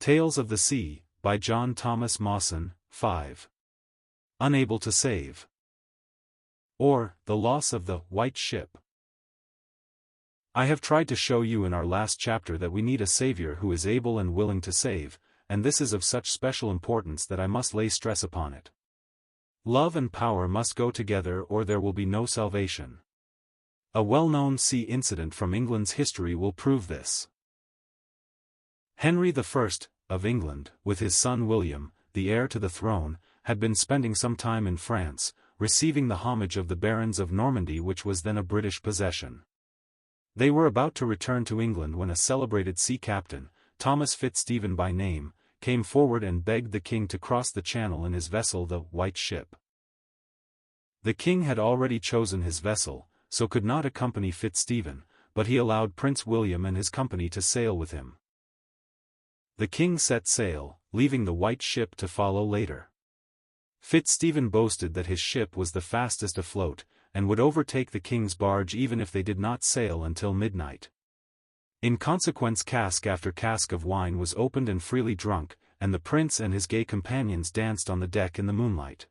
Tales of the Sea, by John Thomas Mawson, 5. Unable to save. Or, The Loss of the White Ship. I have tried to show you in our last chapter that we need a Savior who is able and willing to save, and this is of such special importance that I must lay stress upon it. Love and power must go together or there will be no salvation. A well-known sea incident from England's history will prove this. Henry I, of England, with his son William, the heir to the throne, had been spending some time in France, receiving the homage of the barons of Normandy, which was then a British possession. They were about to return to England when a celebrated sea captain, Thomas Fitzstephen by name, came forward and begged the king to cross the channel in his vessel the White Ship. The king had already chosen his vessel, so could not accompany Fitzstephen, but he allowed Prince William and his company to sail with him. The king set sail, leaving the White Ship to follow later. Fitzstephen boasted that his ship was the fastest afloat, and would overtake the king's barge even if they did not sail until midnight. In consequence, cask after cask of wine was opened and freely drunk, and the prince and his gay companions danced on the deck in the moonlight.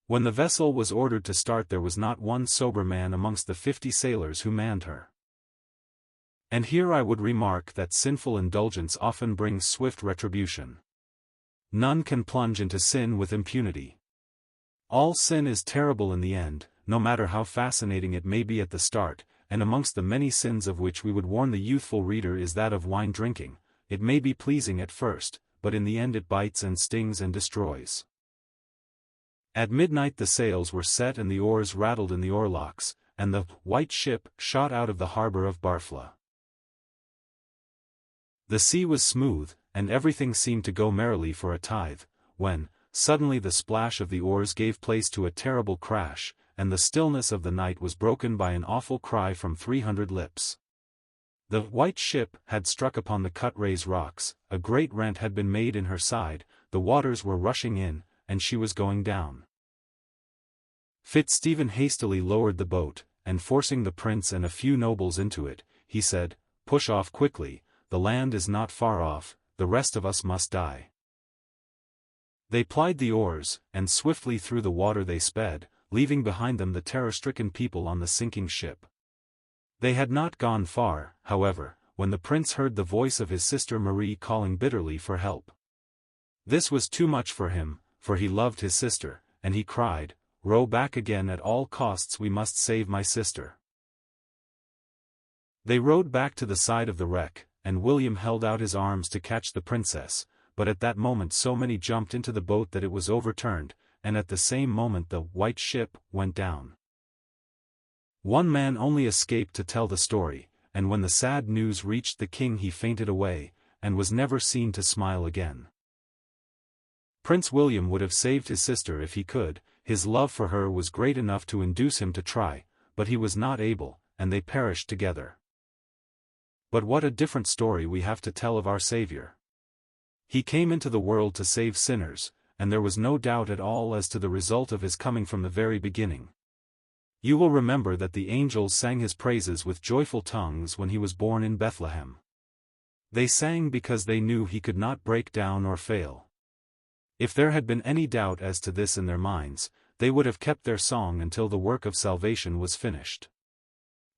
When the vessel was ordered to start, there was not one sober man amongst the 50 sailors who manned her. And here I would remark that sinful indulgence often brings swift retribution. None can plunge into sin with impunity. All sin is terrible in the end, no matter how fascinating it may be at the start, and amongst the many sins of which we would warn the youthful reader is that of wine drinking. It may be pleasing at first, but in the end it bites and stings and destroys. At midnight the sails were set and the oars rattled in the oarlocks, and the White Ship shot out of the harbor of Barfla. The sea was smooth, and everything seemed to go merrily for a tithe, when, suddenly the splash of the oars gave place to a terrible crash, and the stillness of the night was broken by an awful cry from 300 lips. The White Ship had struck upon the Cutrea's rocks, a great rent had been made in her side, the waters were rushing in, and she was going down. Fitzstephen hastily lowered the boat, and forcing the prince and a few nobles into it, he said, "Push off quickly, the land is not far off, the rest of us must die." They plied the oars, and swiftly through the water they sped, leaving behind them the terror-stricken people on the sinking ship. They had not gone far, however, when the prince heard the voice of his sister Marie calling bitterly for help. This was too much for him, for he loved his sister, and he cried, "Row back again at all costs, we must save my sister." They rowed back to the side of the wreck, and William held out his arms to catch the princess, but at that moment so many jumped into the boat that it was overturned, and at the same moment the White Ship went down. One man only escaped to tell the story, and when the sad news reached the king he fainted away, and was never seen to smile again. Prince William would have saved his sister if he could, his love for her was great enough to induce him to try, but he was not able, and they perished together. But what a different story we have to tell of our Savior. He came into the world to save sinners, and there was no doubt at all as to the result of his coming from the very beginning. You will remember that the angels sang his praises with joyful tongues when he was born in Bethlehem. They sang because they knew he could not break down or fail. If there had been any doubt as to this in their minds, they would have kept their song until the work of salvation was finished.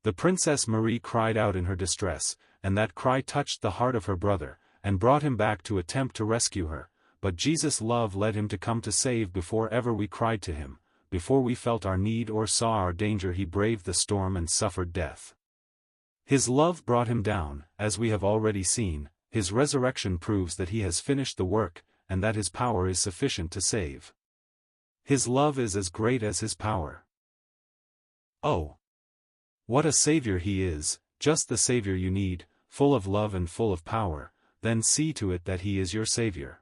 The Princess Marie cried out in her distress, and that cry touched the heart of her brother, and brought him back to attempt to rescue her, but Jesus' love led him to come to save before ever we cried to him, before we felt our need or saw our danger he braved the storm and suffered death. His love brought him down, as we have already seen, his resurrection proves that he has finished the work, and that his power is sufficient to save. His love is as great as his power. Oh! What a Savior he is, just the Savior you need, full of love and full of power, then see to it that he is your Savior.